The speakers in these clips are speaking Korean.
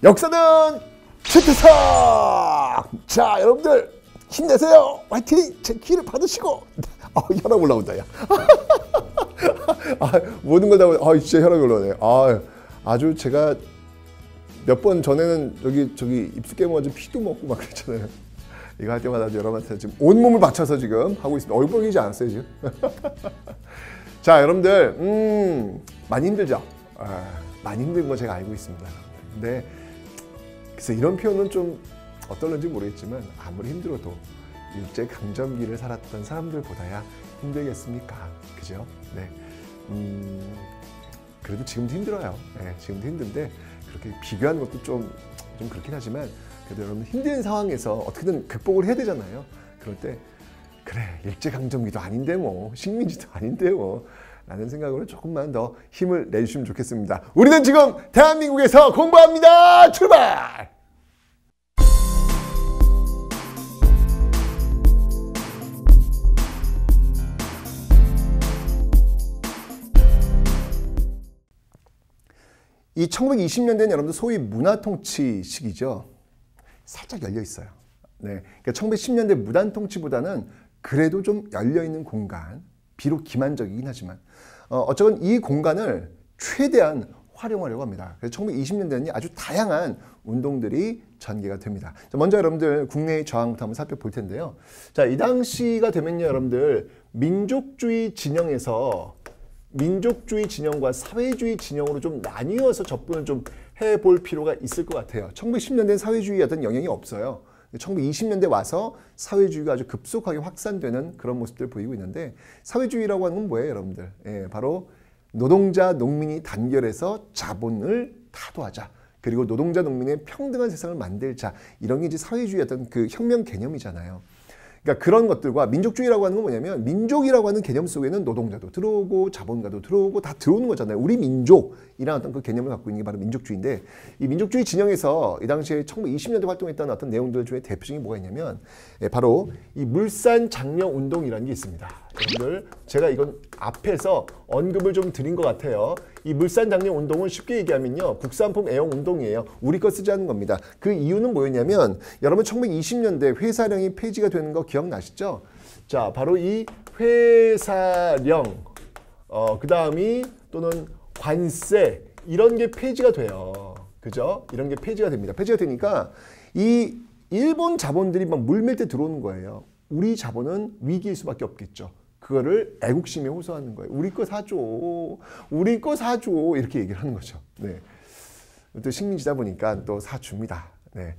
역사는 최태성! 자, 여러분들 힘내세요. 화이팅! 제 기회를 받으시고. 혈압 올라온다, 야. 모든 걸 다, 진짜 혈압이 올라오네. 아주 제가 몇 번 전에는 저기 입술 깨물어가지고 피도 먹고 막 그랬잖아요. 이거 할 때마다 여러분한테 지금 온몸을 바쳐서 지금 하고 있습니다. 얼굴 보이지 않았어요, 지금? 자, 여러분들, 많이 힘들죠? 많이 힘든 건 제가 알고 있습니다. 근데, 그래서 이런 표현은 좀 어떨는지 모르겠지만, 아무리 힘들어도 일제강점기를 살았던 사람들보다야 힘들겠습니까? 그죠? 네. 그래도 지금도 힘들어요. 네, 지금도 힘든데, 그렇게 비교하는 것도 좀 그렇긴 하지만, 그래도 여러분 힘든 상황에서 어떻게든 극복을 해야 되잖아요. 그럴 때 그래, 일제강점기도 아닌데 뭐 식민지도 아닌데 뭐 라는 생각으로 조금만 더 힘을 내주시면 좋겠습니다. 우리는 지금 대한민국에서 공부합니다. 출발! 이 1920년대는 여러분들 소위 문화통치 시기죠. 살짝 열려 있어요. 네, 그러니까 1910년대 무단통치보다는 그래도 좀 열려있는 공간, 비록 기만적이긴 하지만 어쩌면 이 공간을 최대한 활용하려고 합니다. 그래서 1920년대는 아주 다양한 운동들이 전개가 됩니다. 먼저 여러분들 국내의 저항부터 한번 살펴볼 텐데요. 자, 이 당시가 되면요, 여러분들 민족주의 진영에서 민족주의 진영과 사회주의 진영으로 좀 나뉘어서 접근을 좀 해볼 필요가 있을 것 같아요. 1910년대는 사회주의에 어떤 영향이 없어요. 1920년대 와서 사회주의가 아주 급속하게 확산되는 그런 모습들을 보이고 있는데, 사회주의라고 하는 건 뭐예요, 여러분들? 바로 노동자, 농민이 단결해서 자본을 타도하자. 그리고 노동자, 농민의 평등한 세상을 만들자. 이런 게 이제 사회주의 어떤 그 혁명 개념이잖아요. 그러니까 그런 것들과 민족주의라고 하는 건 뭐냐면, 민족이라고 하는 개념 속에는 노동자도 들어오고 자본가도 들어오고 다 들어오는 거잖아요. 우리 민족이라는 어떤 그 개념을 갖고 있는 게 바로 민족주의인데, 이 민족주의 진영에서 이 당시에 1920년대 활동했던 어떤 내용들 중에 대표적인 뭐가 있냐면, 바로 이 물산장려 운동이라는 게 있습니다. 여러분들, 제가 이건 앞에서 언급을 좀 드린 것 같아요. 이 물산장려 운동은 쉽게 얘기하면요, 국산품 애용 운동이에요. 우리 거 쓰자는 겁니다. 그 이유는 뭐였냐면, 여러분 1920년대 회사령이 폐지가 되는 거 기억나시죠? 자, 바로 이 회사령, 그 다음이 또는 관세, 이런 게 폐지가 돼요. 그죠? 이런 게 폐지가 됩니다. 폐지가 되니까 이 일본 자본들이 막 물밀 때 들어오는 거예요. 우리 자본은 위기일 수밖에 없겠죠. 그거를 애국심에 호소하는 거예요. 우리 거 사줘. 우리 거 사줘. 이렇게 얘기를 하는 거죠. 네. 또 식민지다 보니까 또 사줍니다. 네.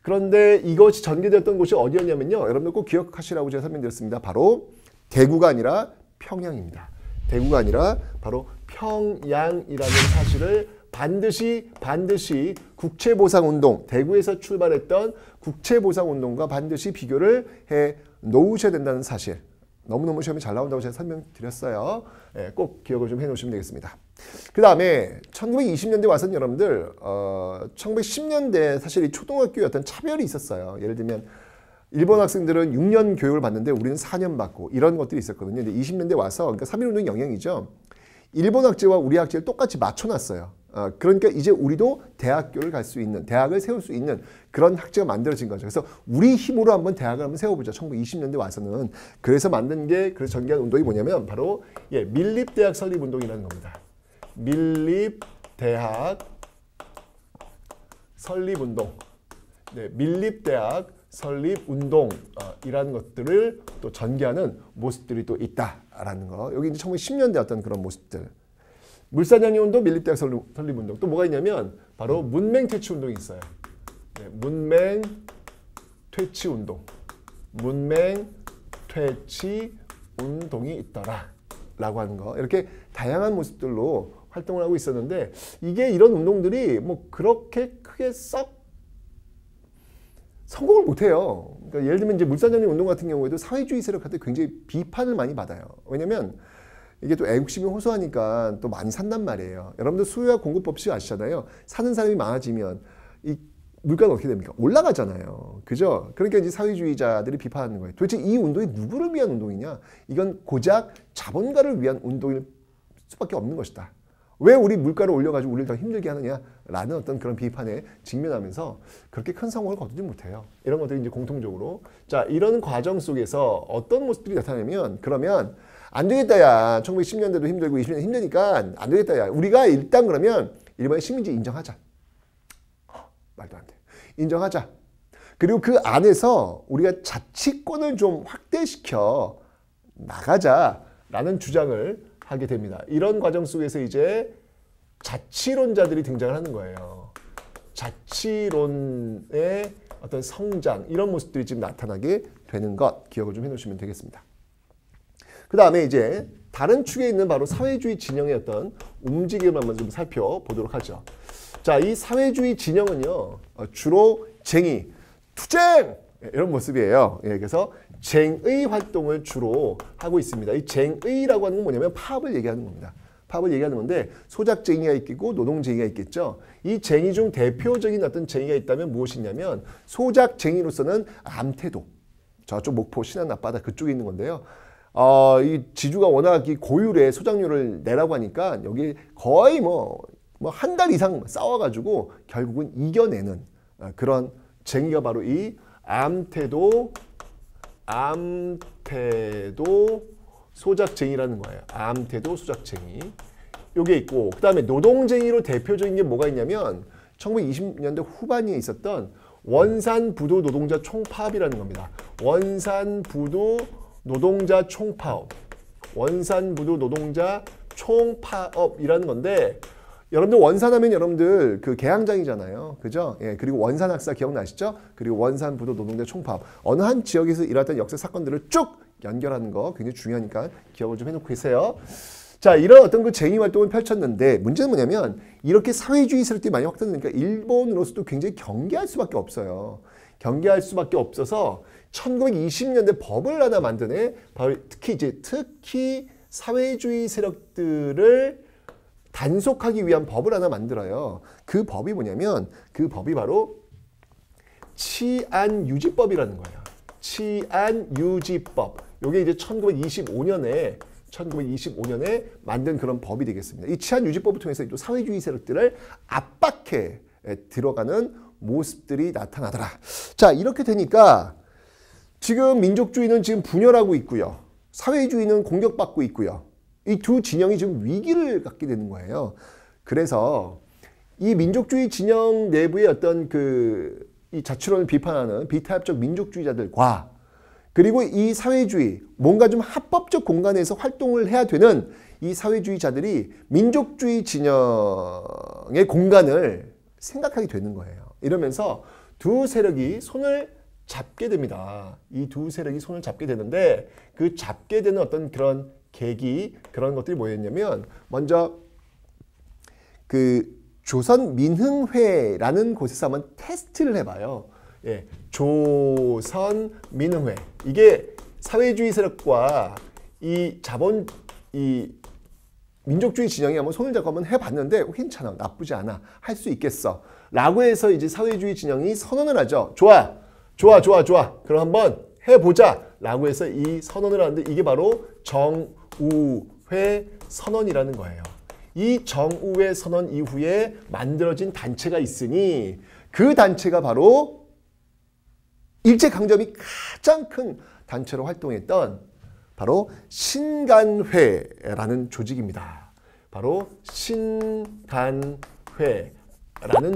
그런데 이것이 전개되었던 곳이 어디였냐면요, 여러분들 꼭 기억하시라고 제가 설명드렸습니다. 바로 대구가 아니라 평양입니다. 대구가 아니라 바로 평양이라는 사실을 반드시 국채보상운동, 대구에서 출발했던 국채보상운동과 반드시 비교를 해 놓으셔야 된다는 사실. 너무너무 시험이 잘 나온다고 제가 설명드렸어요. 꼭 기억을 좀 해놓으시면 되겠습니다. 그 다음에 1920년대 와서는 여러분들 1910년대 사실 이 초등학교에 어떤 차별이 있었어요. 예를 들면 일본 학생들은 6년 교육을 받는데 우리는 4년 받고, 이런 것들이 있었거든요. 근데 20년대 와서, 그러니까 3.1운동의 영향이죠. 일본 학제와 우리 학제를 똑같이 맞춰놨어요. 그러니까 이제 우리도 대학교를 갈 수 있는, 대학을 세울 수 있는 그런 학제가 만들어진 거죠. 그래서 우리 힘으로 한번 대학을 한번 세워보자. 1920년대 와서는. 그래서 만든 게, 그래서 전개한 운동이 뭐냐면 바로 밀립대학 설립운동이라는 겁니다. 밀립대학 설립운동. 네, 밀립대학 설립운동이라는 것들을 또 전개하는 모습들이 또 있다라는 거. 여기 이제 1910년대 어떤 그런 모습들. 물산장려 운동, 밀립대학 설립운동. 또 뭐가 있냐면 바로 문맹퇴치운동이 있어요. 네, 문맹퇴치운동. 문맹퇴치운동이 있더라 라고 하는 거. 이렇게 다양한 모습들로 활동을 하고 있었는데, 이게 이런 운동들이 뭐 그렇게 크게 썩 성공을 못해요. 그러니까 예를 들면 이제 물산장려 운동 같은 경우에도 사회주의 세력한테 굉장히 비판을 많이 받아요. 왜냐면 이게 또 애국심이 호소하니까 또 많이 산단 말이에요. 여러분들 수요와 공급 법칙 아시잖아요. 사는 사람이 많아지면 이 물가는 어떻게 됩니까? 올라가잖아요. 그죠? 그러니까 이제 사회주의자들이 비판하는 거예요. 도대체 이 운동이 누구를 위한 운동이냐? 이건 고작 자본가를 위한 운동일 수밖에 없는 것이다. 왜 우리 물가를 올려가지고 우리를 더 힘들게 하느냐라는 어떤 그런 비판에 직면하면서 그렇게 큰 성공을 거두지 못해요. 이런 것들이 이제 공통적으로. 자, 이런 과정 속에서 어떤 모습들이 나타나면 그러면 안 되겠다, 야. 1910년대도 힘들고 20년대 힘드니까 안 되겠다, 야. 우리가 일단 그러면 일본의 식민지 인정하자. 말도 안 돼. 인정하자. 그리고 그 안에서 우리가 자치권을 좀 확대시켜 나가자라는 주장을 하게 됩니다. 이런 과정 속에서 이제 자치론자들이 등장을 하는 거예요. 자치론의 어떤 성장, 이런 모습들이 지금 나타나게 되는 것 기억을 좀 해놓으시면 되겠습니다. 그 다음에 이제 다른 축에 있는 바로 사회주의 진영의 어떤 움직임을 한번 좀 살펴보도록 하죠. 자, 이 사회주의 진영은요, 주로 쟁의, 투쟁! 이런 모습이에요. 예, 그래서 쟁의 활동을 주로 하고 있습니다. 이 쟁의라고 하는 건 뭐냐면 파업을 얘기하는 겁니다. 파업을 얘기하는 건데 소작쟁의가 있겠고 노동쟁의가 있겠죠. 이 쟁의 중 대표적인 어떤 쟁의가 있다면 무엇이냐면 소작쟁의로서는 암태도, 저쪽 목포 신안 앞바다 그쪽에 있는 건데요. 이 지주가 워낙 이 고율의 소작료를 내라고 하니까 여기 거의 뭐 한 달 이상 싸워가지고 결국은 이겨내는 그런 쟁의가 바로 이 암태도 소작쟁이라는 거예요. 암태도 소작쟁이. 요게 있고, 그 다음에 노동쟁이로 대표적인 게 뭐가 있냐면 1920년대 후반에 있었던 원산부도 노동자 총파업이라는 겁니다. 원산부도 노동자 총파업. 원산부도 노동자 총파업이라는 건데, 여러분들 원산하면 여러분들 그 개항장이잖아요. 그죠? 예, 그리고 원산학사 기억나시죠? 그리고 원산부도 노동자 총파업. 어느 한 지역에서 일어났던 역사 사건들을 쭉 연결하는 거 굉장히 중요하니까 기억을 좀 해놓고 계세요. 자, 이런 어떤 그 쟁의 활동을 펼쳤는데 문제는 뭐냐면 이렇게 사회주의 세력들이 많이 확산되니까 일본으로서도 굉장히 경계할 수밖에 없어요. 경계할 수밖에 없어서 1920년대 법을 하나 만드네. 바로 특히 사회주의 세력들을 단속하기 위한 법을 하나 만들어요. 그 법이 뭐냐면 그 법이 바로 치안유지법이라는 거예요. 치안유지법. 이게 이제 1925년에 만든 그런 법이 되겠습니다. 이 치안유지법을 통해서 또 사회주의 세력들을 압박해 들어가는 모습들이 나타나더라. 자, 이렇게 되니까 지금 민족주의는 지금 분열하고 있고요. 사회주의는 공격받고 있고요. 이 두 진영이 지금 위기를 갖게 되는 거예요. 그래서 이 민족주의 진영 내부의 어떤 이 자치론을 비판하는 비타협적 민족주의자들과 그리고 이 사회주의, 뭔가 좀 합법적 공간에서 활동을 해야 되는 이 사회주의자들이 민족주의 진영의 공간을 생각하게 되는 거예요. 이러면서 두 세력이 손을 잡게 됩니다. 이 두 세력이 손을 잡게 되는데 그 잡게 되는 어떤 그런 계기, 그런 것들이 뭐였냐면 먼저 그 조선민흥회라는 곳에서 한번 테스트를 해봐요. 예, 조선민흥회. 이게 사회주의 세력과 이 민족주의 진영이 한번 손을 잡고 한번 해봤는데 괜찮아, 나쁘지 않아, 할 수 있겠어 라고 해서 이제 사회주의 진영이 선언을 하죠. 좋아. 그럼 한번 해보자 라고 해서 이 선언을 하는데 이게 바로 정우회 선언이라는 거예요. 이 정우회 선언 이후에 만들어진 단체가 있으니 그 단체가 바로 일제강점기 가장 큰 단체로 활동했던 바로 신간회라는 조직입니다. 바로 신간회라는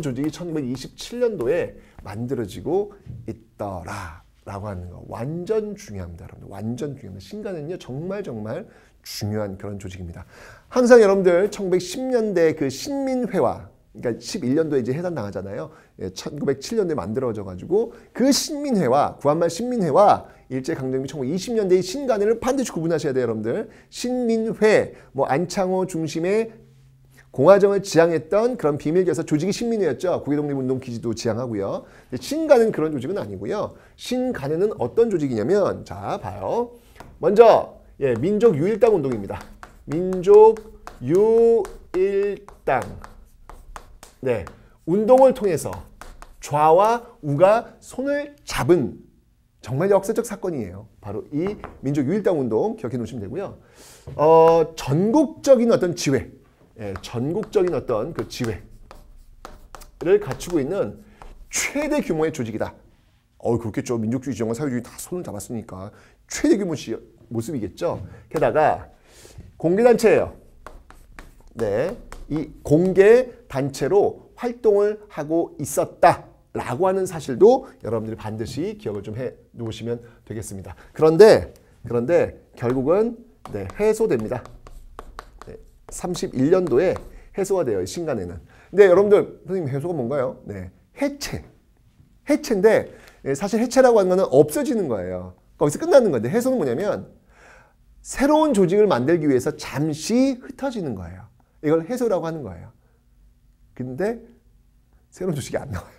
조직이 1927년도에 만들어지고 있더라라고 하는 거 완전 중요합니다. 여러분들. 완전 중요합니다. 신간은요 정말 중요한 그런 조직입니다. 항상 여러분들 1910년대 그 신민회와 그러니까 11년도에 이제 해산당하잖아요. 1907년도에 만들어져 가지고 그 신민회와 구한말 신민회와 일제강점기 1920년대의 신간회를 반드시 구분하셔야 돼요, 여러분들. 신민회, 뭐 안창호 중심의 공화정을 지향했던 그런 비밀교사 조직이 신민회였죠. 국외독립운동 기지도 지향하고요. 신간은 그런 조직은 아니고요. 신간회는 어떤 조직이냐면 자 봐요. 먼저 민족유일당 운동입니다. 민족유일당. 네, 운동을 통해서 좌와 우가 손을 잡은 정말 역사적 사건이에요. 바로 이 민족유일당 운동 기억해 놓으시면 되고요. 전국적인 어떤 지회, 전국적인 어떤 그 지회를 갖추고 있는 최대 규모의 조직이다. 그렇겠죠. 민족주의 진영과 사회주의 다 손을 잡았으니까 최대 규모 모습이겠죠. 게다가 공개단체예요. 네, 이 공개단체로 활동을 하고 있었다라고 하는 사실도 여러분들이 반드시 기억을 좀 해 놓으시면 되겠습니다. 그런데 결국은 해소됩니다. 31년도에 해소가 돼요. 신간에는. 근데 여러분들 선생님 해소가 뭔가요? 해체인데 사실 해체라고 하는 거는 없어지는 거예요. 거기서 끝나는 건데 해소는 뭐냐면 새로운 조직을 만들기 위해서 잠시 흩어지는 거예요. 이걸 해소라고 하는 거예요. 근데 새로운 조직이 안 나와요.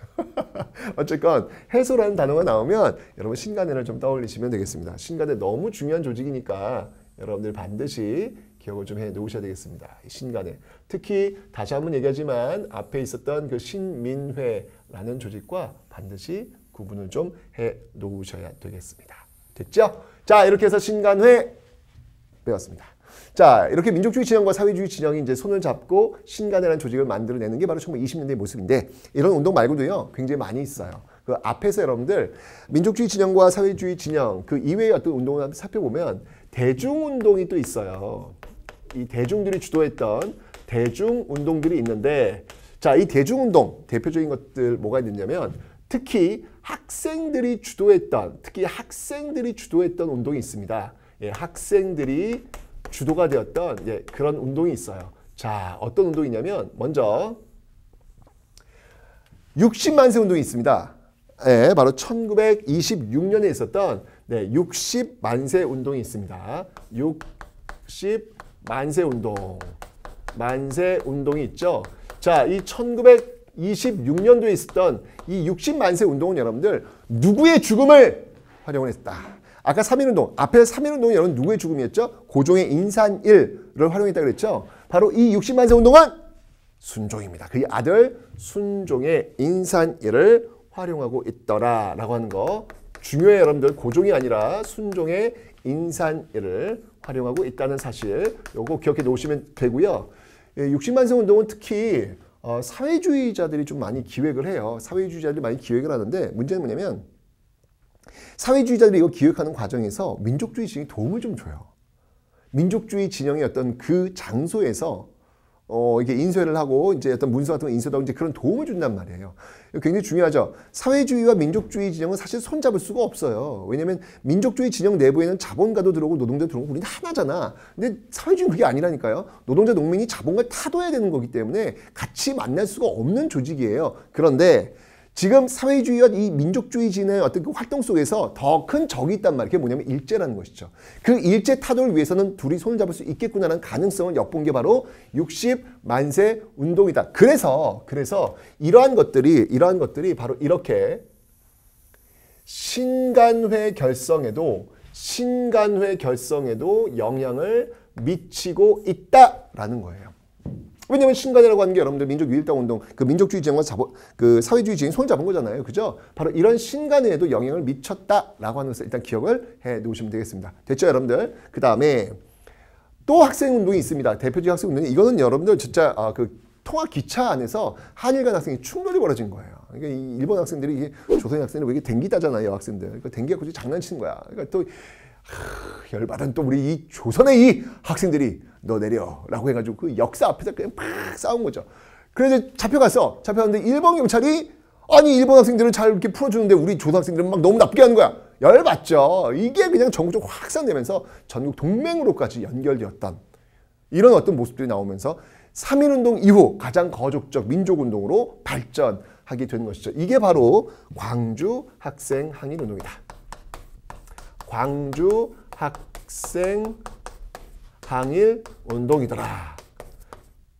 어쨌건 해소라는 단어가 나오면 여러분 신간회를 좀 떠올리시면 되겠습니다. 신간회 너무 중요한 조직이니까 여러분들 반드시 기억을 좀 해 놓으셔야 되겠습니다. 신간회. 특히 다시 한번 얘기하지만 앞에 있었던 그 신민회라는 조직과 반드시 구분을 좀 해 놓으셔야 되겠습니다. 됐죠? 자, 이렇게 해서 신간회 배웠습니다. 자, 이렇게 민족주의 진영과 사회주의 진영이 이제 손을 잡고 신간회라는 조직을 만들어내는 게 바로 1920년대의 모습인데 이런 운동 말고도요 굉장히 많이 있어요. 그 앞에서 여러분들 민족주의 진영과 사회주의 진영 그 이외의 어떤 운동을 살펴보면 대중운동이 또 있어요. 이 대중들이 주도했던 대중운동들이 있는데 자, 이 대중운동 대표적인 것들 뭐가 있느냐면 특히 학생들이 주도했던 운동이 있습니다. 학생들이 주도가 되었던 그런 운동이 있어요. 자, 어떤 운동이냐면 먼저 60만세 운동이 있습니다. 바로 1926년에 있었던 60만세 운동이 있습니다. 60만세 운동. 만세 운동이 있죠. 자, 이 1926년도에 있었던 이 60만세 운동은 여러분들 누구의 죽음을 활용을 했다. 아까 3.1운동, 앞에 3.1운동이 여러분 누구의 죽음이었죠? 고종의 인산일을 활용했다 그랬죠? 바로 이 60만세 운동은 순종입니다. 그의 아들 순종의 인산일을 활용하고 있더라라고 하는 거 중요해요. 여러분들 고종이 아니라 순종의 인산일을 활용하고 있다는 사실 요거 기억해 놓으시면 되고요. 60만세 운동은 특히 사회주의자들이 좀 많이 기획을 해요. 사회주의자들이 많이 기획을 하는데 문제는 뭐냐면 사회주의자들이 이거 기획하는 과정에서 민족주의 진영이 도움을 좀 줘요. 민족주의 진영의 어떤 그 장소에서 이게 인쇄를 하고 이제 어떤 문서 같은 거 인쇄하고 이제 그런 도움을 준단 말이에요. 굉장히 중요하죠. 사회주의와 민족주의 진영은 사실 손잡을 수가 없어요. 왜냐면 민족주의 진영 내부에는 자본가도 들어오고 노동자도 들어오고 우리는 하나잖아. 근데 사회주의는 그게 아니라니까요. 노동자 농민이 자본가를 타도해야 되는 거기 때문에 같이 만날 수가 없는 조직이에요. 그런데 지금 사회주의와 이 민족주의 진의 어떤 그 활동 속에서 더 큰 적이 있단 말이에요. 그게 뭐냐면 일제라는 것이죠. 그 일제 타도를 위해서는 둘이 손을 잡을 수 있겠구나라는 가능성을 엿본 게 바로 60만세 운동이다. 그래서 이러한 것들이 바로 이렇게 신간회 결성에도 영향을 미치고 있다라는 거예요. 왜냐면 신간회라고 하는 게 여러분들 민족 유일당 운동, 그 민족주의 진영과 그 사회주의 진영이 손을 잡은 거잖아요. 그죠? 바로 이런 신간회에도 영향을 미쳤다라고 하는 것을 일단 기억을 해 놓으시면 되겠습니다. 됐죠, 여러분들? 그 다음에 또 학생 운동이 있습니다. 대표적인 학생 운동이 이거는 여러분들 진짜 그 통학 기차 안에서 한일 간 학생이 충돌이 벌어진 거예요. 그러니까 이 일본 학생들이 이게 조선 학생들 왜 이게 댕기다잖아요, 여학생들. 그러니까 댕기가 굳이 장난치는 거야. 그러니까 또 열받은 또 우리 이 조선의 이 학생들이 너 내려 라고 해가지고 그 역사 앞에서 그냥 팍 싸운 거죠. 그래서 잡혀갔는데 일본 경찰이 아니 일본 학생들은 잘 이렇게 풀어주는데 우리 조선 학생들은 막 너무 나쁘게 하는 거야. 열받죠. 이게 그냥 전국적으로 확산되면서 전국 동맹으로까지 연결되었던 이런 어떤 모습들이 나오면서 3.1운동 이후 가장 거족적 민족운동으로 발전하게 된 것이죠. 이게 바로 광주 학생 항일운동이다. 광주 학생 항일운동이더라.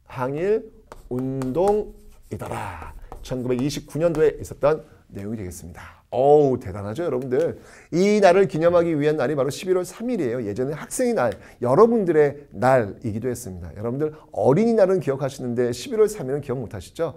항일운동이더라. 1929년도에 있었던 내용이 되겠습니다. 어우, 대단하죠, 여러분들. 이 날을 기념하기 위한 날이 바로 11월 3일이에요. 예전에 학생의 날, 여러분들의 날이기도 했습니다. 여러분들 어린이날은 기억하시는데 11월 3일은 기억 못하시죠?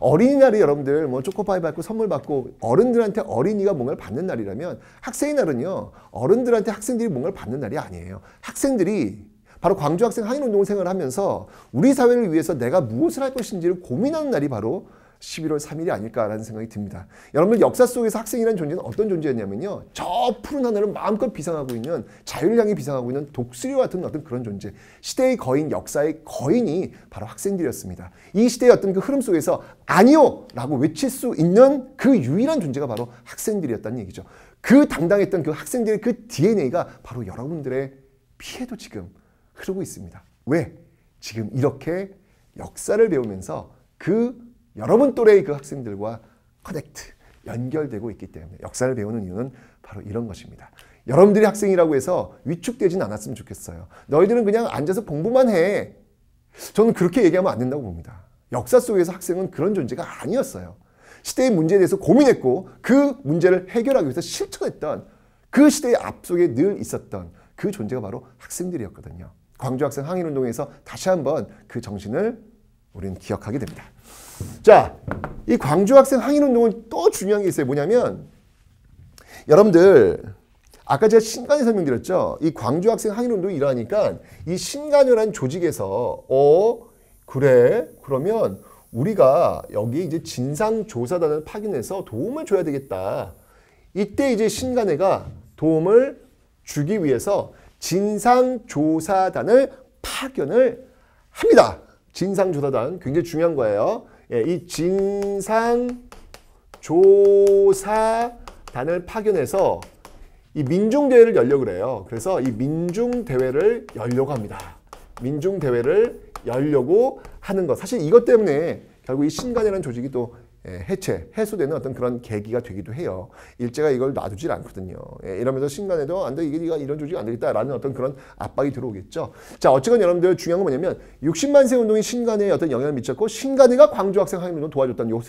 어린이날이 여러분들 뭐 초코파이 받고 선물 받고 어른들한테 어린이가 뭔가를 받는 날이라면 학생의 날은요, 어른들한테 학생들이 뭔가를 받는 날이 아니에요. 학생들이 바로 광주 학생 항일운동을 생각하면서 우리 사회를 위해서 내가 무엇을 할 것인지를 고민하는 날이 바로 11월 3일이 아닐까라는 생각이 듭니다. 여러분들 역사 속에서 학생이라는 존재는 어떤 존재였냐면요. 저 푸른 하늘을 마음껏 비상하고 있는 자유를 향해 비상하고 있는 독수리와 같은 어떤 그런 존재. 시대의 거인, 역사의 거인이 바로 학생들이었습니다. 이 시대의 어떤 그 흐름 속에서 아니요! 라고 외칠 수 있는 그 유일한 존재가 바로 학생들이었다는 얘기죠. 그 당당했던 그 학생들의 그 DNA가 바로 여러분들의 피에도 지금 흐르고 있습니다. 왜? 지금 이렇게 역사를 배우면서 그 여러분 또래의 그 학생들과 커넥트, 연결되고 있기 때문에 역사를 배우는 이유는 바로 이런 것입니다. 여러분들이 학생이라고 해서 위축되진 않았으면 좋겠어요. 너희들은 그냥 앉아서 공부만 해. 저는 그렇게 얘기하면 안 된다고 봅니다. 역사 속에서 학생은 그런 존재가 아니었어요. 시대의 문제에 대해서 고민했고 그 문제를 해결하기 위해서 실천했던 그 시대의 앞속에 늘 있었던 그 존재가 바로 학생들이었거든요. 광주 학생 항일운동에서 다시 한번 그 정신을 우리는 기억하게 됩니다. 자, 이 광주 학생 항일운동은 또 중요한 게 있어요. 뭐냐면 여러분들 아까 제가 신간회 설명드렸죠. 이 광주 학생 항일운동이 일어나니까 이 신간회라는 조직에서 그래 그러면 우리가 여기 이제 진상조사단을 파견해서 도움을 줘야 되겠다. 이때 이제 신간회가 도움을 주기 위해서 진상조사단을 파견을 합니다. 진상조사단 굉장히 중요한 거예요. 예, 이 진상조사단을 파견해서 이 민중대회를 열려고 그래요. 그래서 이 민중대회를 열려고 합니다. 민중대회를 열려고 하는 것. 사실 이것 때문에 결국 이 신간이라는 조직이 또 해소되는 어떤 그런 계기가 되기도 해요. 일제가 이걸 놔두질 않거든요. 이러면서 신간에도 안 돼, 이게 네가 이런 조직이 안 되겠다라는 어떤 그런 압박이 들어오겠죠. 자, 어쨌건 여러분들 중요한 건 뭐냐면 60만 세 운동이 신간에 어떤 영향을 미쳤고 신간회가 광주 학생 항일운동 도와줬다는 요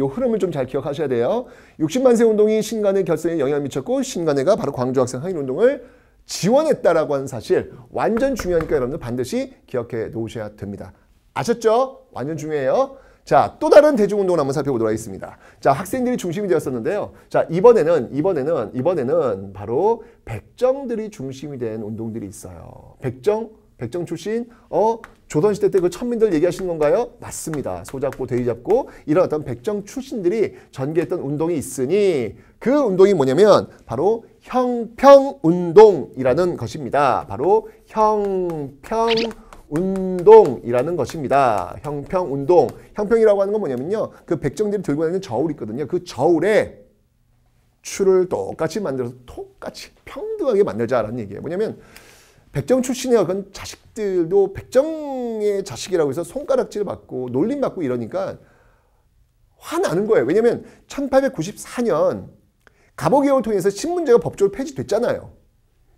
흐름을 좀 잘 기억하셔야 돼요. 60만 세 운동이 신간회 결성에 영향을 미쳤고 신간회가 바로 광주 학생 항일운동을 지원했다라고 하는 사실 완전 중요하니까 여러분들 반드시 기억해 놓으셔야 됩니다. 아셨죠? 완전 중요해요. 자, 또 다른 대중운동을 한번 살펴보도록 하겠습니다. 자, 학생들이 중심이 되었었는데요. 자, 이번에는 바로 백정들이 중심이 된 운동들이 있어요. 백정 출신, 조선시대 때 그 천민들 얘기하시는 건가요? 맞습니다. 소잡고 대위 잡고 이런 어떤 백정 출신들이 전개했던 운동이 있으니 그 운동이 뭐냐면 바로 형평운동이라는 것입니다. 바로 형평운동이라는 것입니다. 형평운동. 형평이라고 하는 건 뭐냐면요. 그 백정들이 들고 다니는 저울이 있거든요. 그 저울에 추를 똑같이 만들어서 똑같이 평등하게 만들자라는 얘기예요. 뭐냐면 백정 출신의 어떤 자식들도 백정의 자식이라고 해서 손가락질 받고 놀림 받고 이러니까 화나는 거예요. 왜냐면 1894년 갑오개혁을 통해서 신문제가 법적으로 폐지됐잖아요.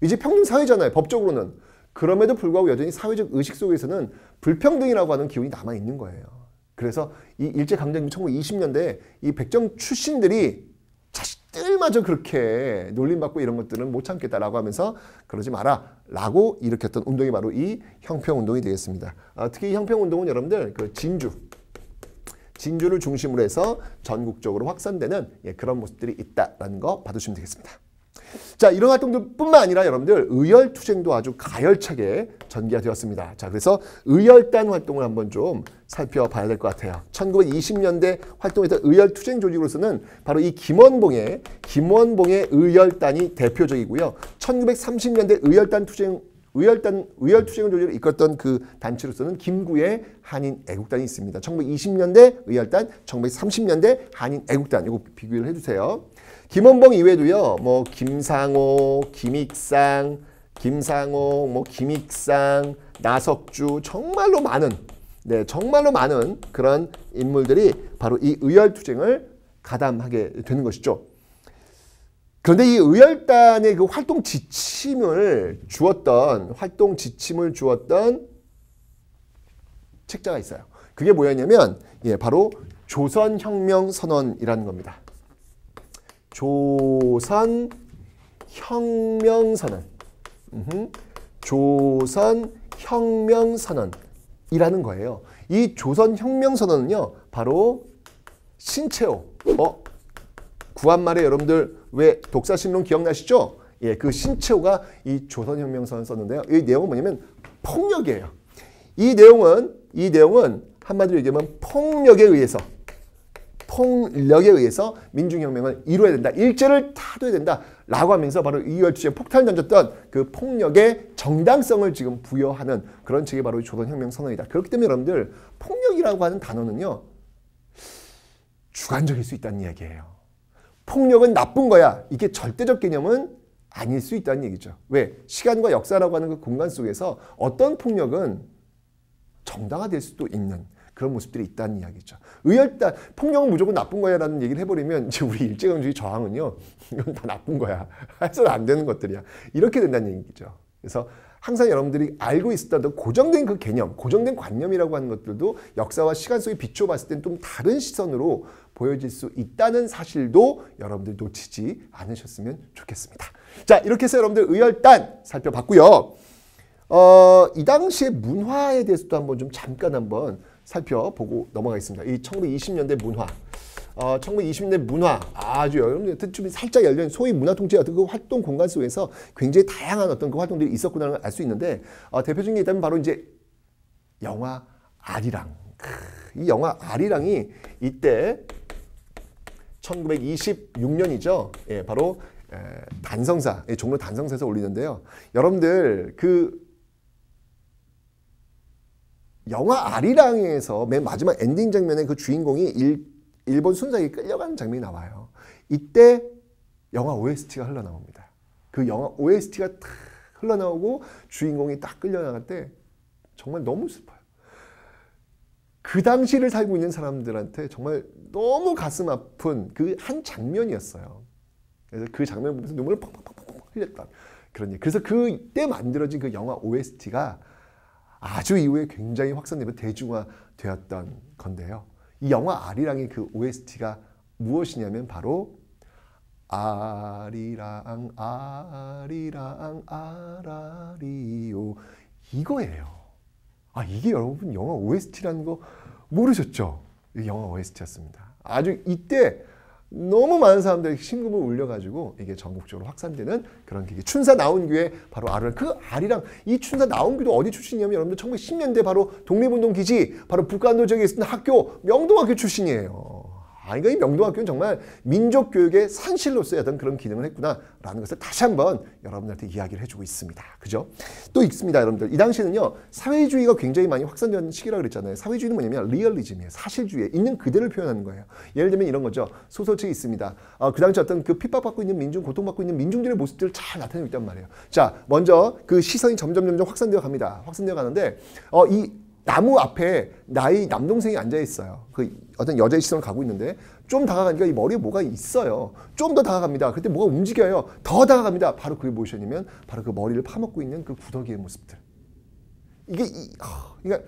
이제 평등 사회잖아요. 법적으로는. 그럼에도 불구하고 여전히 사회적 의식 속에서는 불평등이라고 하는 기운이 남아있는 거예요. 그래서 이 일제강점기 1920년대에 이 백정 출신들이 자식들마저 그렇게 놀림받고 이런 것들은 못 참겠다라고 하면서 그러지 마라 라고 일으켰던 운동이 바로 이 형평운동이 되겠습니다. 특히 이 형평운동은 여러분들 그 진주를 중심으로 해서 전국적으로 확산되는 그런 모습들이 있다라는 거 봐두시면 되겠습니다. 자, 이런 활동들 뿐만 아니라 여러분들 의열투쟁도 아주 가열차게 전개가 되었습니다. 자, 그래서 의열단 활동을 한번 좀 살펴봐야 될 것 같아요. 1920년대 활동했던 의열투쟁 조직으로서는 바로 이 김원봉의 의열단이 대표적이고요. 1930년대 의열투쟁을 조직을 이끌었던 그 단체로서는 김구의 한인애국단이 있습니다. 1920년대 의열단, 1930년대 한인애국단, 이거 비교를 해주세요. 김원봉 이외에도요, 뭐 김상호, 김익상, 나석주, 정말로 많은 그런 인물들이 바로 이 의열투쟁을 가담하게 되는 것이죠. 그런데 이 의열단의 그 활동 지침을 주었던 책자가 있어요. 그게 뭐였냐면 바로 조선혁명선언이라는 겁니다. 조선혁명선언이라는 거예요. 이 조선혁명선언은요, 바로 신채호. 구한말에 여러분들 왜 독사신론 기억나시죠? 예, 그 신채호가 이 조선혁명선을 썼는데요. 이 내용은 뭐냐면 폭력이에요. 이 내용은 한마디로 얘기하면 폭력에 의해서 민중혁명을 이루어야 된다. 일제를 타도야 된다. 라고 하면서 바로 이열치에 폭탄을 던졌던 그 폭력의 정당성을 지금 부여하는 그런 책이 바로 조선혁명선언이다. 그렇기 때문에 여러분들 폭력이라고 하는 단어는요. 주관적일 수 있다는 이야기예요. 폭력은 나쁜 거야. 이게 절대적 개념은 아닐 수 있다는 얘기죠. 왜? 시간과 역사라고 하는 그 공간 속에서 어떤 폭력은 정당화될 수도 있는 그런 모습들이 있다는 이야기죠. 의열단, 폭력은 무조건 나쁜 거야 라는 얘기를 해버리면 이제 우리 일제강점기 저항은요. 이건 다 나쁜 거야. 해서는 안 되는 것들이야. 이렇게 된다는 얘기죠. 그래서 항상 여러분들이 알고 있었던 고정된 그 개념, 고정된 관념이라고 하는 것들도 역사와 시간 속에 비춰봤을 땐 좀 다른 시선으로 보여질 수 있다는 사실도 여러분들 놓치지 않으셨으면 좋겠습니다. 자, 이렇게 해서 여러분들 의열단 살펴봤고요. 이 당시의 문화에 대해서도 한번 좀 잠깐 한번 살펴보고 넘어가겠습니다. 이 1920년대 문화. 1920년대 문화 아주 여러분들 좀 살짝 열린 소위 문화통치 어떤 그 활동 공간 속에서 굉장히 다양한 어떤 그 활동들이 있었구나를 알 수 있는데 대표적인 게 있다면 바로 이제 영화 아리랑. 이 영화 아리랑이 이때 1926년이죠. 예, 바로 단성사, 종로 단성사에서 올리는데요. 여러분들 그 영화 아리랑에서 맨 마지막 엔딩 장면에 그 주인공이 일본 순사에게 끌려가는 장면이 나와요. 이때 영화 OST가 흘러나옵니다. 그 영화 OST가 탁 흘러나오고 주인공이 딱 끌려나갈 때 정말 너무 슬퍼요. 그 당시를 살고 있는 사람들한테 정말 너무 가슴 아픈 그 한 장면이었어요. 그래서 그 장면을 보면서 눈물을 펑펑펑펑 흘렸다. 그런 그래서 그때 만들어진 그 영화 OST가 아주 이후에 굉장히 확산되며 대중화되었던 건데요. 이 영화 아리랑의 그 OST가 무엇이냐면 바로 아리랑 아리랑 아라리요 이거예요. 이게 여러분 영화 OST라는 거 모르셨죠? 이게 영화 OST였습니다. 아주 이때 너무 많은 사람들이 심금을 울려가지고 이게 전국적으로 확산되는 그런 게 춘사 나온규의 바로 아리랑 이 춘사 나온규도 어디 출신이냐면 여러분들 1910년대 바로 독립운동 기지 바로 북한도 지역에 있었던 학교 명동학교 출신이에요. 그러니까 이 명동학교는 정말 민족교육의 산실로서의 어떤 그런 기능을 했구나라는 것을 다시 한번 여러분들한테 이야기를 해주고 있습니다. 그죠? 또 있습니다, 여러분들. 이 당시에는요, 사회주의가 굉장히 많이 확산되는 시기라고 그랬잖아요. 사회주의는 뭐냐면 리얼리즘이에요. 사실주의에 있는 그대로 표현하는 거예요. 예를 들면 이런 거죠. 소설책이 있습니다. 그 당시 어떤 그 핍박받고 있는 민중, 고통받고 있는 민중들의 모습들을 잘 나타내고 있단 말이에요. 자, 먼저 그 시선이 점점 확산되어 갑니다. 확산되어 가는데, 이 나무 앞에 나의 남동생이 앉아 있어요. 그 어떤 여자의 시선을 가고 있는데 좀 다가가니까 이 머리에 뭐가 있어요. 좀 더 다가갑니다. 그때 뭐가 움직여요. 더 다가갑니다. 바로 그게 무엇이냐면 바로 그 머리를 파먹고 있는 그 구더기의 모습들. 이게 그러니까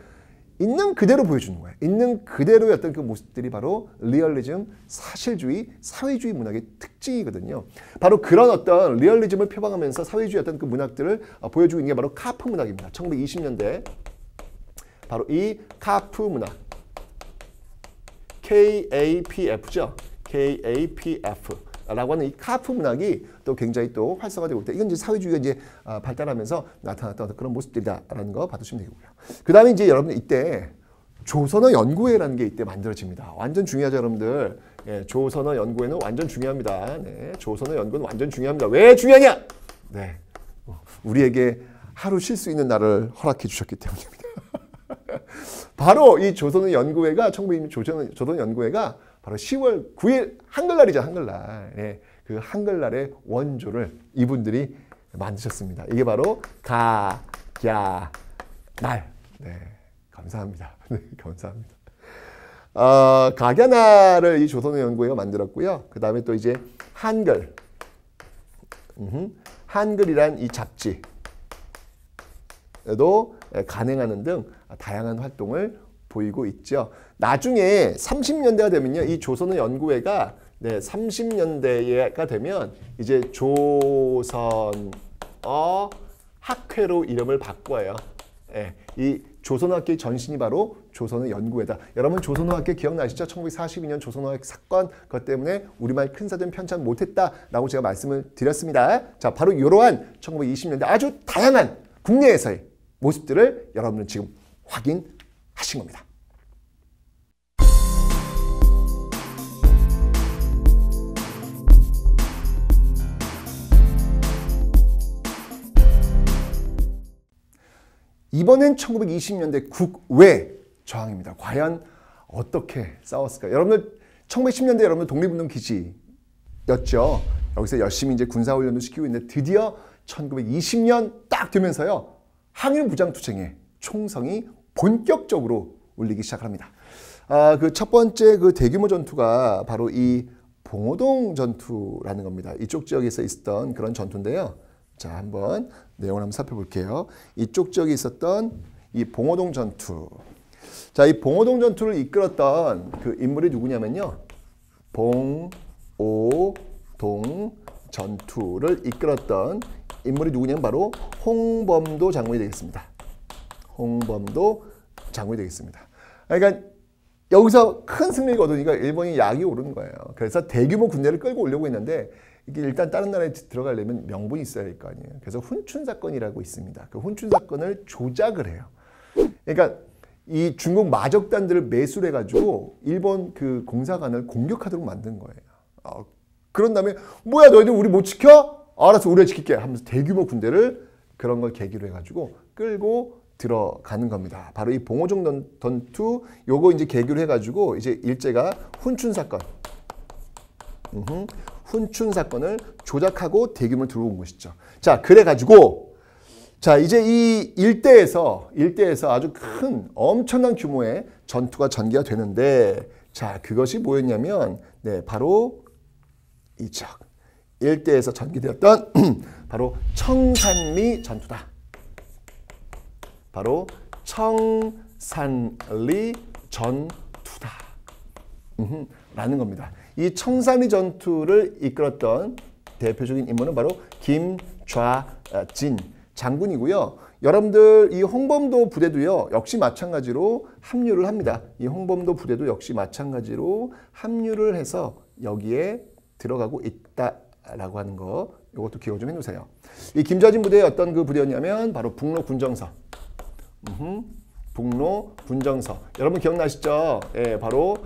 있는 그대로 보여주는 거예요. 있는 그대로의 어떤 그 모습들이 바로 리얼리즘, 사실주의, 사회주의 문학의 특징이거든요. 바로 그런 어떤 리얼리즘을 표방하면서 사회주의 어떤 그 문학들을 보여주고 있는 게 바로 카프 문학입니다. 1920년대 바로 이 카프 문학, KAPF죠. KAPF라고 하는 이 카프 문학이 또 굉장히 또 활성화되고 있다. 이건 이제 사회주의가 이제 발달하면서 나타났던 그런 모습들이다라는 거 봐두시면 되고요. 그 다음에 이제 여러분들 이때 조선어 연구회라는 게 이때 만들어집니다. 완전 중요하죠, 여러분들. 예, 조선어 연구회는 완전 중요합니다. 네, 조선어 연구는 완전 중요합니다. 왜 중요하냐? 네, 우리에게 하루 쉴 수 있는 날을 허락해 주셨기 때문입니다. 바로 이 조선어 연구회가 1920년 조선어 연구회가 바로 10월 9일 한글날이죠. 한글날. 네, 그 한글날의 원조를 이분들이 만드셨습니다. 이게 바로 가야날. 네, 감사합니다. 네, 감사합니다. 가야날을 이 조선어 연구회가 만들었고요. 그 다음에 또 이제 한글, 한글이란 이 잡지에도 간행하는 등 다양한 활동을 보이고 있죠. 나중에 30년대가 되면요, 이 조선어 연구회가 30년대가 되면 이제 조선어 학회로 이름을 바꿔요. 예, 이 조선어학계의 전신이 바로 조선어 연구회다. 여러분 조선어학계 기억나시죠? 1942년 조선어학 사건 그것 때문에 우리말 큰 사전 편찬 못했다라고 제가 말씀을 드렸습니다. 자, 바로 이러한 1920년대 아주 다양한 국내에서의 모습들을 여러분은 지금 확인하신 겁니다. 이번엔 1920년대 국외 저항입니다. 과연 어떻게 싸웠을까? 여러분들 1910년대 여러분들 독립운동 기지였죠. 여기서 열심히 이제 군사훈련도 시키고 있는데 드디어 1920년 딱 되면서요. 항일 무장투쟁의 총성이 본격적으로 울리기 시작합니다. 그 첫 번째 그 대규모 전투가 바로 이 봉오동 전투라는 겁니다. 이쪽 지역에서 있었던 그런 전투인데요. 자, 한번 내용을 한번 살펴볼게요. 이쪽 지역에 있었던 이 봉오동 전투. 자, 이 봉오동 전투를 이끌었던 그 인물이 누구냐면요. 봉오동 전투를 이끌었던 인물이 누구냐면 바로 홍범도 장군이 되겠습니다. 홍범도 장군이 되겠습니다. 그러니까 여기서 큰 승리를 거두니까 일본이 약이 오르는 거예요. 그래서 대규모 군대를 끌고 오려고 했는데 이게 일단 다른 나라에 들어가려면 명분이 있어야 될 거 아니에요. 그래서 훈춘 사건이라고 있습니다. 그 훈춘 사건을 조작을 해요. 그러니까 이 중국 마적단들을 매수를 해가지고 일본 그 공사관을 공격하도록 만든 거예요. 그런 다음에 뭐야 너희들 우리 못 지켜? 알았어 우리가 지킬게 하면서 대규모 군대를 그런 걸 계기로 해가지고 끌고 들어가는 겁니다. 바로 이 봉오동 전투 요거 이제 계기로 해가지고 이제 일제가 훈춘 사건. 훈춘 사건을 조작하고 대규모로 들어온 것이죠. 자, 그래가지고 자 이제 이 일대에서 아주 큰 엄청난 규모의 전투가 전개가 되는데 자 그것이 뭐였냐면 네 바로 이 지역 일대에서 전개되었던 바로 청산리 전투다. 바로 청산리 전투다. 라는 겁니다. 이 청산리 전투를 이끌었던 대표적인 인물은 바로 김좌진 장군이고요. 여러분들 이 홍범도 부대도요. 역시 마찬가지로 합류를 합니다. 이 홍범도 부대도 역시 마찬가지로 합류를 해서 여기에 들어가고 있다라고 하는 거 이것도 기억 좀 해놓으세요. 이 김좌진 부대의 어떤 그 부대였냐면 바로 북로 군정서. 북로 군정서. 여러분 기억나시죠? 예, 바로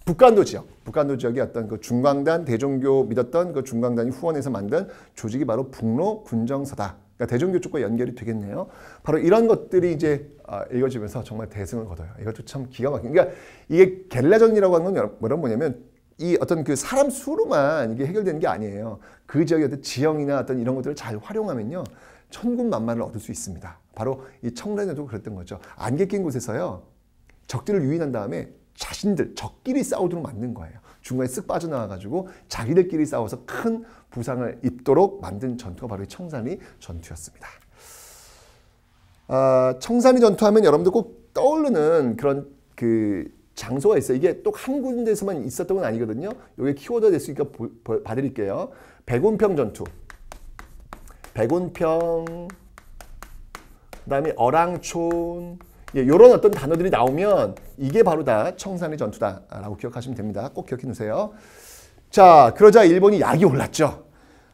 북간도 지역의 어떤 그 중광단 대종교 믿었던 그 중광단이 후원해서 만든 조직이 바로 북로 군정서다. 그러니까 대종교 쪽과 연결이 되겠네요. 바로 이런 것들이 이제 읽어지면서 정말 대승을 거둬요. 이것도 참 기가 막힌. 그러니까 이게 게릴라전이라고 하는 건 뭐냐면 이 어떤 그 사람 수로만 이게 해결되는 게 아니에요. 그 지역의 어떤 지형이나 어떤 이런 것들을 잘 활용하면요. 천군만마를 얻을 수 있습니다. 바로 이 청란에도 그랬던 거죠. 안개 낀 곳에서요. 적들을 유인한 다음에 자신들, 적끼리 싸우도록 만든 거예요. 중간에 쓱 빠져나와가지고 자기들끼리 싸워서 큰 부상을 입도록 만든 전투가 바로 이 청산리 전투였습니다. 청산리 전투하면 여러분들 꼭 떠오르는 그런 그 장소가 있어요. 이게 또 한 군데에서만 있었던 건 아니거든요. 이게 키워드가 됐으니까 봐드릴게요. 백운평 전투. 백운평, 그 다음에 어랑촌, 예, 이런 어떤 단어들이 나오면 이게 바로 다 청산리 전투다라고 기억하시면 됩니다. 꼭 기억해 두세요. 자, 그러자 일본이 약이 올랐죠.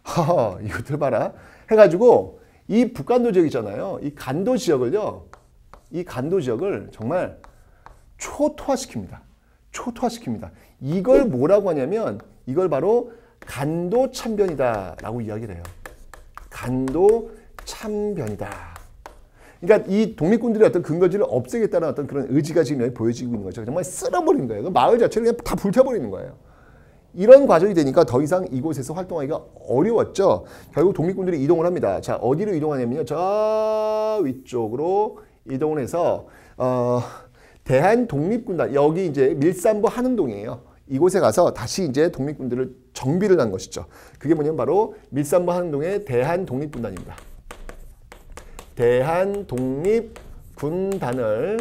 허허, 이것들 봐라. 해가지고 이 북간도 지역 있잖아요. 이 간도 지역을요. 이 간도 지역을 정말 초토화시킵니다. 초토화시킵니다. 이걸 뭐라고 하냐면 이걸 바로 간도 참변이다라고 이야기를 해요. 간도 참변이다. 그러니까 이 독립군들의 어떤 근거지를 없애겠다는 어떤 그런 의지가 지금 여기 보여지고 있는 거죠. 정말 쓸어버린 거예요. 그 마을 자체를 그냥 다 불태워버리는 거예요. 이런 과정이 되니까 더 이상 이곳에서 활동하기가 어려웠죠. 결국 독립군들이 이동을 합니다. 자, 어디로 이동하냐면요. 저 위쪽으로 이동을 해서 대한독립군단, 여기 이제 밀산부 한흥동이에요. 이곳에 가서 다시 이제 독립군들을 정비를 한 것이죠. 그게 뭐냐면 바로 밀산부 한흥동의 대한독립군단입니다. 대한독립군단을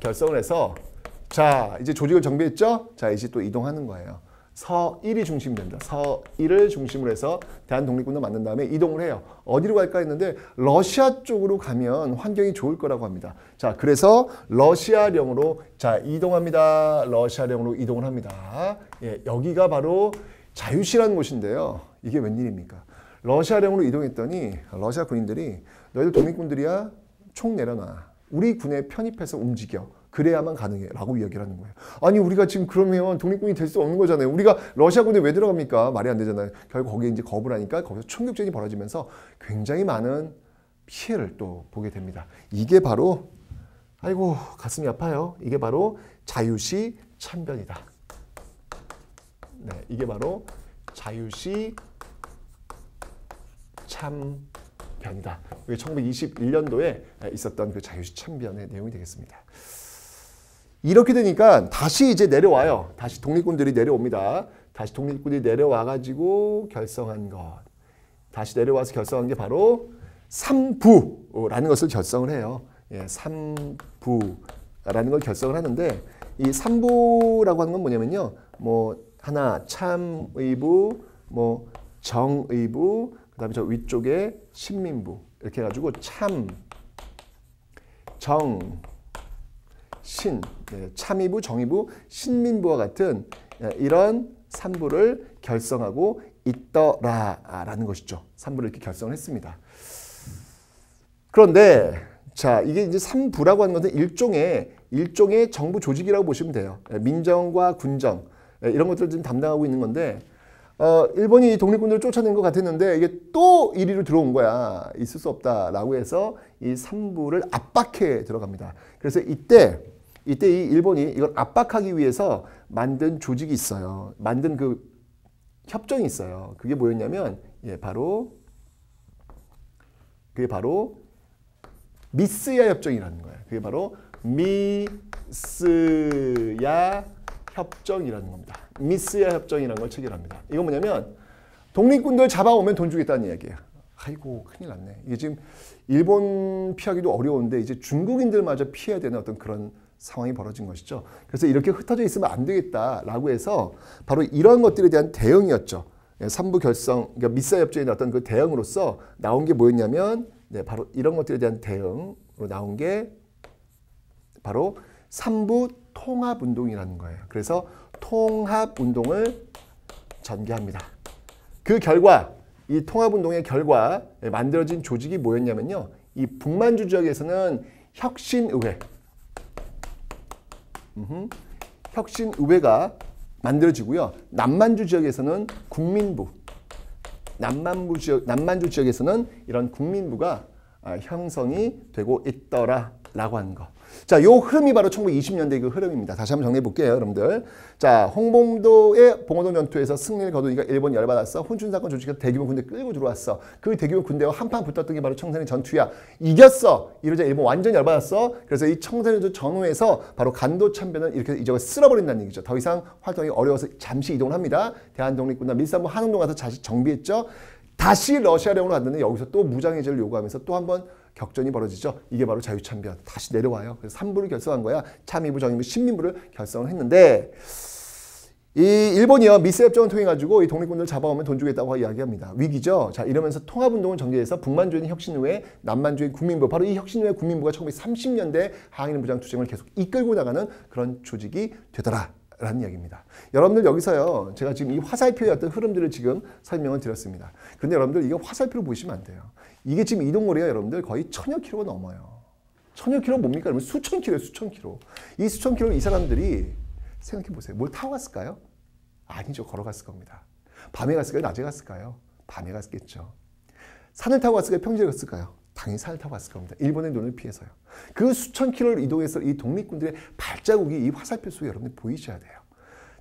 결성을 해서 자 이제 조직을 정비했죠. 자 이제 또 이동하는 거예요. 서일이 중심이 됩니다. 서일을 중심으로 해서 대한독립군을 만든 다음에 이동을 해요. 어디로 갈까 했는데 러시아 쪽으로 가면 환경이 좋을 거라고 합니다. 자, 그래서 러시아령으로 자 이동합니다. 러시아령으로 이동을 합니다. 예, 여기가 바로 자유시라는 곳인데요. 이게 웬일입니까? 러시아령으로 이동했더니 러시아 군인들이 너희들 독립군들이야 총 내려놔. 우리 군에 편입해서 움직여. 그래야만 가능해 라고 이야기를 하는 거예요. 아니 우리가 지금 그러면 독립군이 될 수 없는 거잖아요. 우리가 러시아군에 왜 들어갑니까? 말이 안 되잖아요. 결국 거기에 이제 거부를 하니까 거기서 총격전이 벌어지면서 굉장히 많은 피해를 또 보게 됩니다. 이게 바로 아이고 가슴이 아파요. 이게 바로 자유시 참변이다. 네, 이게 바로 자유시 참변이다. 이게 1921년도에 있었던 그 자유시 참변의 내용이 되겠습니다. 이렇게 되니까 다시 이제 내려와요. 다시 독립군들이 내려옵니다. 다시 독립군이 내려와가지고 결성한 것. 다시 내려와서 결성한 게 바로 삼부라는 것을 결성을 해요. 예, 삼부라는 걸 결성을 하는데 이 삼부라고 하는 건 뭐냐면요. 뭐 하나 참의부, 뭐 정의부, 그다음에 저 위쪽에 신민부 이렇게 해가지고 참, 정, 신, 참의부, 정의부, 신민부와 같은 이런 삼부를 결성하고 있더라라는 것이죠. 삼부를 이렇게 결성을 했습니다. 그런데 자 이게 이제 삼부라고 하는 것은 일종의 정부 조직이라고 보시면 돼요. 민정과 군정 이런 것들을 좀 담당하고 있는 건데 일본이 독립군들을 쫓아낸 것 같았는데 이게 또 이리로 들어온 거야. 있을 수 없다라고 해서 이 삼부를 압박해 들어갑니다. 그래서 이때 이 일본이 이걸 압박하기 위해서 만든 조직이 있어요. 만든 그 협정이 있어요. 그게 뭐였냐면 그게 바로 미스야 협정이라는 거예요. 그게 바로 미스야 협정이라는 겁니다. 미스야 협정이라는 걸 체결합니다. 이건 뭐냐면 독립군들 잡아오면 돈 주겠다는 이야기예요. 아이고 큰일 났네. 이게 지금 일본 피하기도 어려운데 이제 중국인들마저 피해야 되는 어떤 그런 상황이 벌어진 것이죠. 그래서 이렇게 흩어져 있으면 안 되겠다라고 해서 바로 이런 것들에 대한 대응이었죠. 삼부 결성, 그러니까 미스야 협정의 어떤 그 대응으로서 나온 게 뭐였냐면 바로 이런 것들에 대한 대응으로 나온 게 바로 삼부 통합운동이라는 거예요. 그래서 통합운동을 전개합니다. 그 결과 이 통합운동의 결과 만들어진 조직이 뭐였냐면요. 이 북만주 지역에서는 혁신의회 혁신의회가 만들어지고요. 남만주 지역에서는 국민부 남만주 지역에서는 이런 국민부가 형성이 되고 있더라라고 하는 거. 자, 요 흐름이 바로 1920년대 그 흐름입니다. 다시 한번 정리해 볼게요, 여러분들. 자, 홍범도의 봉오동 전투에서 승리를 거두니까 일본이 열받았어. 혼춘사건 조직해서 대규모 군대 끌고 들어왔어. 그 대규모 군대와 한판 붙었던 게 바로 청산리 전투야. 이겼어. 이러자 일본 완전 열받았어. 그래서 이 청산리 전후에서 바로 간도 참변을 이렇게 이제 쓸어버린다는 얘기죠. 더 이상 활동이 어려워서 잠시 이동을 합니다. 대한독립군과 밀산부 한흥동 가서 다시 정비했죠. 다시 러시아령으로 갔는데 여기서 또 무장해제를 요구하면서 또 한번 격전이 벌어지죠. 이게 바로 자유참변. 다시 내려와요. 그래서 3부를 결성한 거야. 참의부, 정의부, 신민부를 결성을 했는데 이 일본이요. 미스 협정을 통해 가지고 이 독립군들 잡아오면 돈 주겠다고 이야기합니다. 위기죠. 자, 이러면서 통합운동을 전개해서 북만주의 혁신의회, 남만주의 국민부, 바로 이 혁신의회 국민부가 1930년대 항일 무장 투쟁을 계속 이끌고 나가는 그런 조직이 되더라. 라는 이야기입니다. 여러분들 여기서요. 제가 지금 이 화살표의 어떤 흐름들을 지금 설명을 드렸습니다. 그런데 여러분들 이거 화살표로 보시면 안 돼요. 이게 지금 이동거리가 여러분들 거의 1000여 킬로가 넘어요. 1000여 킬로 뭡니까? 여러분 수천 킬로예요. 수천 킬로. 이 수천 킬로 이 사람들이 생각해 보세요. 뭘 타고 갔을까요? 아니죠. 걸어갔을 겁니다. 밤에 갔을까요? 낮에 갔을까요? 밤에 갔겠죠. 산을 타고 갔을까요? 평지에 갔을까요? 당연히 산을 타고 갔을 겁니다. 일본의 눈을 피해서요. 그 수천 킬로를 이동해서 이 독립군들의 발자국이 이 화살표 속에 여러분들 보이셔야 돼요.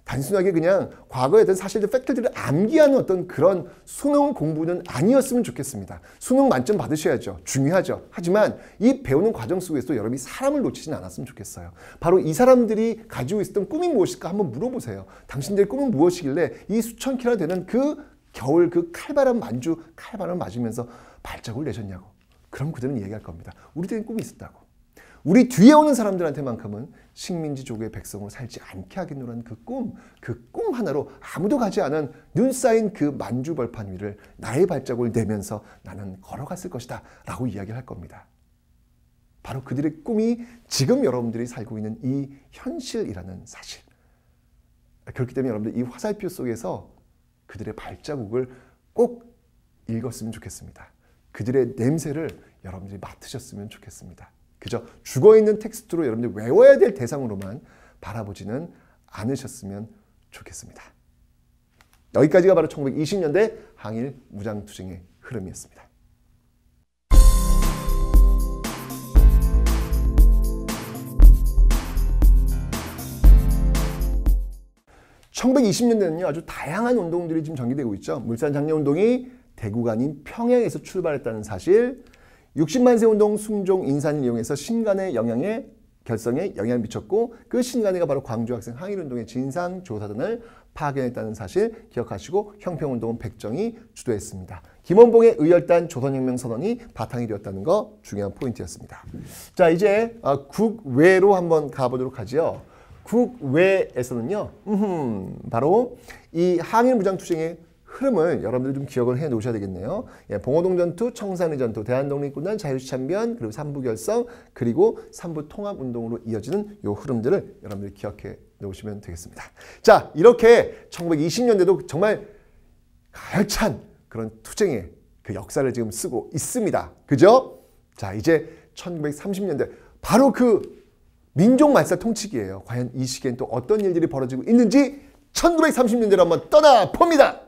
단순하게 그냥 과거의 어떤 사실들, 팩트들을 암기하는 어떤 그런 수능 공부는 아니었으면 좋겠습니다. 수능 만점 받으셔야죠. 중요하죠. 하지만 이 배우는 과정 속에서 여러분이 사람을 놓치진 않았으면 좋겠어요. 바로 이 사람들이 가지고 있었던 꿈이 무엇일까 한번 물어보세요. 당신들의 꿈은 무엇이길래 이 수천 킬로 되는 그 겨울 그 칼바람 맞으면서 발자국을 내셨냐고. 그럼 그들은 얘기할 겁니다. 우리들은 꿈이 있었다고. 우리 뒤에 오는 사람들한테만큼은 식민지족의 백성으로 살지 않게 하겠노라는 그 꿈 하나로 아무도 가지 않은 눈 쌓인 그 만주벌판 위를 나의 발자국을 내면서 나는 걸어갔을 것이다 라고 이야기를 할 겁니다. 바로 그들의 꿈이 지금 여러분들이 살고 있는 이 현실이라는 사실. 그렇기 때문에 여러분들 이 화살표 속에서 그들의 발자국을 꼭 읽었으면 좋겠습니다. 그들의 냄새를 여러분들이 맡으셨으면 좋겠습니다. 그저 죽어있는 텍스트로 여러분들이 외워야 될 대상으로만 바라보지는 않으셨으면 좋겠습니다. 여기까지가 바로 1920년대 항일 무장투쟁의 흐름이었습니다. 1920년대는요, 아주 다양한 운동들이 지금 전개되고 있죠. 물산장려운동이 대구가 아닌 평양에서 출발했다는 사실, 60만세 운동 순종 인산을 이용해서 신간의 결성에 영향을 미쳤고 그 신간회가 바로 광주 학생 항일운동의 진상조사단을 파견했다는 사실 기억하시고 형평운동은 백정이 주도했습니다. 김원봉의 의열단 조선혁명 선언이 바탕이 되었다는 거 중요한 포인트였습니다. 자, 이제 국외로 한번 가보도록 하죠. 국외에서는요, 바로 이 항일무장투쟁의 흐름을 여러분들 좀 기억을 해 놓으셔야 되겠네요. 예, 봉오동 전투, 청산리 전투, 대한독립군단, 자유시참변, 그리고 삼부결성, 그리고 삼부통합운동으로 이어지는 이 흐름들을 여러분들 기억해 놓으시면 되겠습니다. 자, 이렇게 1920년대도 정말 가열찬 그런 투쟁의 그 역사를 지금 쓰고 있습니다. 그죠? 자, 이제 1930년대 바로 그 민족말살 통치기예요. 과연 이 시기엔 또 어떤 일들이 벌어지고 있는지 1930년대로 한번 떠나봅니다.